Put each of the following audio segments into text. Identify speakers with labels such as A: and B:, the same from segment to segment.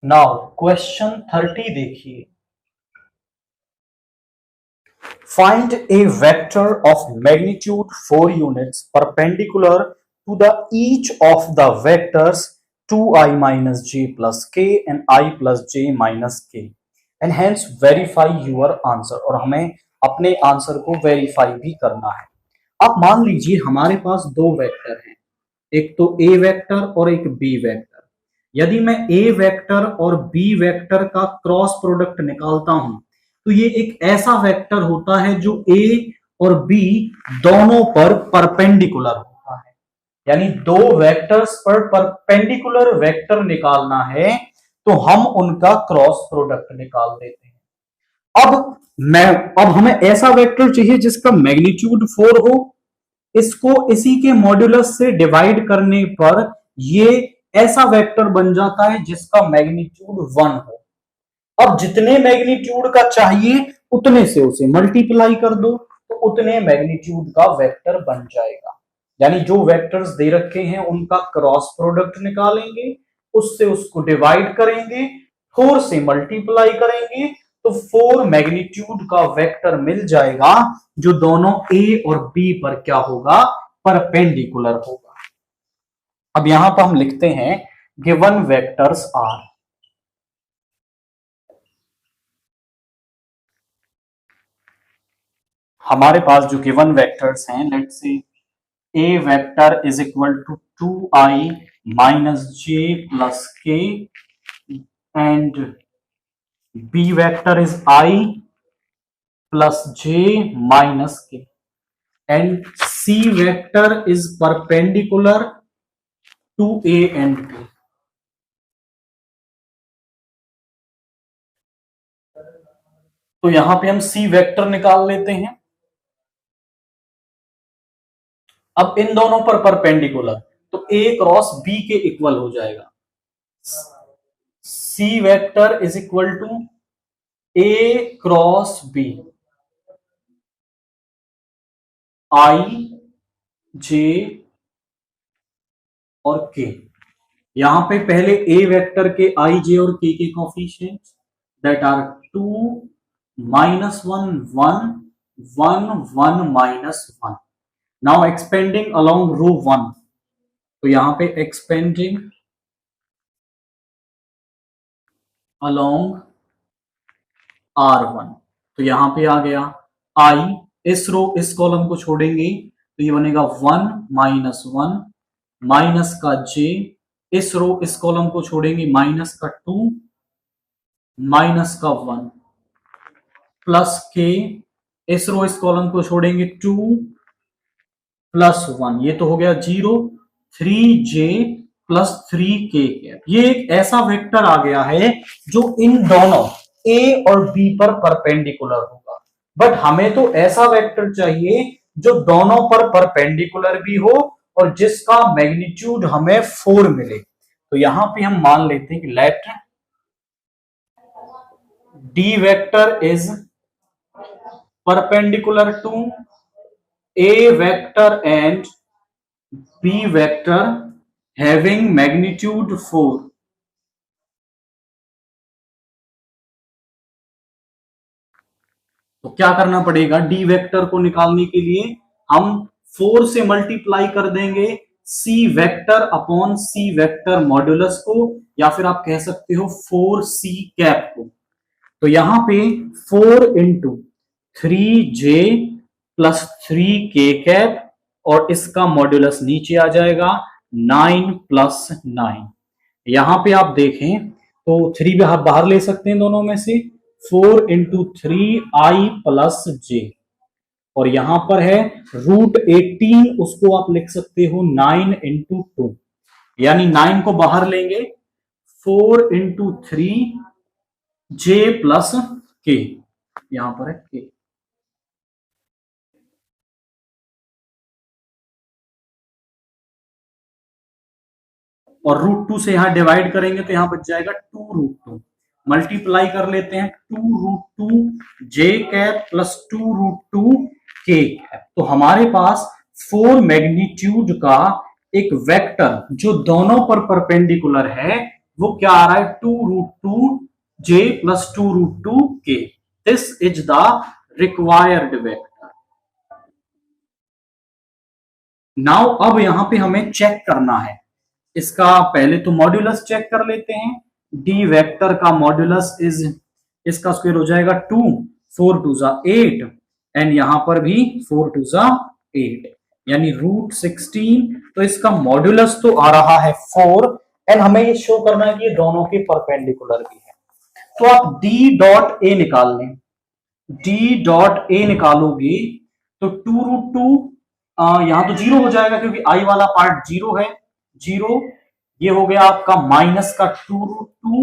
A: Now question 30 देखिए। Find a vector of magnitude 4 units perpendicular to the each of the vectors 2i minus j plus k and I plus j minus k and hence verify your answer। और हमें अपने answer को verify भी करना है। अब मान लीजिए हमारे पास दो वेक्टर हैं, एक तो ए वेक्टर और एक बी वेक्टर। यदि मैं ए वेक्टर और बी वेक्टर का क्रॉस प्रोडक्ट निकालता हूं तो ये एक ऐसा वेक्टर होता है जो ए और बी दोनों पर परपेंडिकुलर होता है। यानी दो वेक्टर्स पर परपेंडिकुलर वेक्टर निकालना है तो हम उनका क्रॉस प्रोडक्ट निकाल देते हैं। अब हमें ऐसा वेक्टर चाहिए जिसका मैग्नीट्यूड 4 हो, इसको इसी के मॉड्यूलस से डिवाइड करने पर ये ऐसा वेक्टर बन जाता है जिसका मैग्नीट्यूड 1 हो। अब जितने मैग्नीट्यूड का चाहिए उतने से उसे मल्टीप्लाई कर दो तो उतने मैग्नीट्यूड का वेक्टर बन जाएगा। यानी जो वेक्टर्स दे रखे हैं उनका क्रॉस प्रोडक्ट निकालेंगे, उससे उसको डिवाइड करेंगे, 4 से मल्टीप्लाई करेंगे तो 4 मैग्नीट्यूड का वेक्टर मिल जाएगा जो दोनों ए और बी पर क्या होगा, परपेंडिकुलर होगा। अब यहां पर हम लिखते हैं गिवन वेक्टर्स आर। हमारे पास जो गिवन वेक्टर्स हैं, let's say A vector is equal to 2i minus J plus K and B vector is i plus J minus K and C vector is perpendicular to A and B. तो यहां पे हम C vector निकाल लेते हैं। अब इन दोनों पर परपेंडिकुलर तो ए क्रॉस बी के इक्वल हो जाएगा। C vector is equal to A cross B, I J और के। यहां पे पहले ए वेक्टर के आई जे और K coefficients that are 2 minus 1 1 1 1 minus 1। Now expanding along row 1 तो यहां पे एक्सपेंडिंग अलोंग R1 तो यहां पे आ गया I, इस रो इस कॉलम को छोड़ेंगे तो ये बनेगा 1 माइनस 1 माइनस का j, इस रो इस कॉलम को छोड़ेंगे माइनस का 2 माइनस का 1 प्लस के, इस रो इस कॉलम को छोड़ेंगे 2 प्लस 1, ये तो हो गया 0 3j प्लस 3k। ये एक ऐसा वेक्टर आ गया है जो इन दोनों a और b पर परपेंडिकुलर होगा। बट हमें तो ऐसा वेक्टर चाहिए जो दोनों पर परपेंडिकुलर भी हो और जिसका मैग्नीट्यूड हमें 4 मिले। तो यहां पे हम मान लेते हैं कि let d vector is perpendicular to a vector and b vector having magnitude 4। तो क्या करना पड़ेगा, डी वेक्टर को निकालने के लिए हम 4 से मल्टीप्लाई कर देंगे C vector upon C vector modulus को, या फिर आप कह सकते हो 4c कैप को। तो यहां पे 4 into 3j plus 3k cap और इसका मॉड्यूलस नीचे आ जाएगा 9 प्लस 9। यहां पे आप देखें तो 3 बाहर ले सकते हैं दोनों में से, 4 इंटू 3i प्लस j और यहां पर है √18, उसको आप लिख सकते हो 9 इंटू 2, यानी 9 को बाहर लेंगे 4 इंटू 3j प्लस k, यहां पर है k। और √2 से यहां डिवाइड करेंगे तो यहां बच जाएगा 2√2, मल्टीप्लाई कर लेते हैं 2√2 j cap plus 2√2 k cap. तो हमारे पास 4 मैग्नीट्यूड का एक वेक्टर जो दोनों पर परपेंडिकुलर है वो क्या आ रहा है 2√2j plus 2√2k। This is the required vector. Now अब यहां पे हमें चेक करना है इसका, पहले तो मॉड्यूलस चेक कर लेते हैं। डी वेक्टर का मॉड्यूलस इज, इसका स्क्वायर हो जाएगा 2, 4 2 जा 8 एंड यहां पर भी 4 2 जा 8 यानी √16। तो इसका मॉड्यूलस तो आ रहा है 4 एंड हमें ये शो करना है कि ये दोनों के परपेंडिकुलर भी है। तो आप डी डॉट ए निकाल लें। डी डॉट ए निकालोगे तो 2√2 यहां तो जीरो हो जाएगा क्योंकि आई वाला पार्ट जीरो है, जीरो। ये हो गया आपका माइनस का 2√2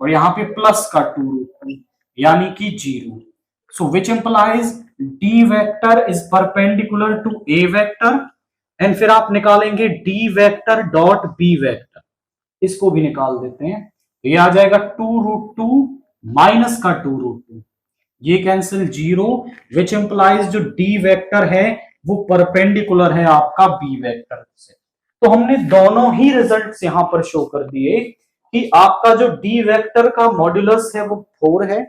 A: और यहां पे प्लस का 2√2 यानी कि 0। So which implies D vector is perpendicular to A vector. And फिर आप निकालेंगे D vector dot B vector, इसको भी निकाल देते हैं। तो ये आ जाएगा 2√2 माइनस का 2√2, ये कैंसिल 0, विच इंप्लाइज जो डी वेक्टर है वो परपेंडिकुलर है आपका बी वेक्टर से। तो हमने दोनों ही रिजल्ट्स यहां पर शो कर दिए कि आपका जो डी वेक्टर का मॉड्यूलस है वो 4 है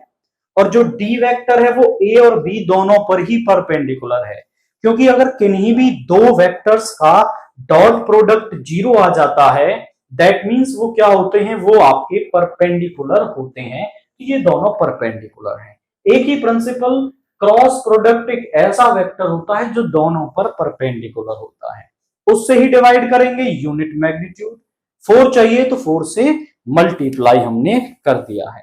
A: और जो डी वेक्टर है वो ए और बी दोनों पर ही परपेंडिकुलर है। क्योंकि अगर किन्हीं भी दो वेक्टर्स का डॉट प्रोडक्ट 0 आ जाता है, दैट मींस वो क्या होते हैं, वो आपके परपेंडिकुलर होते हैं। ये दोनों परपेंडिकुलर हैं। एक ही प्रिंसिपल, क्रॉस प्रोडक्ट एक ऐसा वेक्टर होता है जो दोनों पर परपेंडिकुलर होता है, उससे ही डिवाइड करेंगे यूनिट मैग्नीट्यूड। 4 चाहिए तो 4 से मल्टीप्लाई हमने कर दिया है।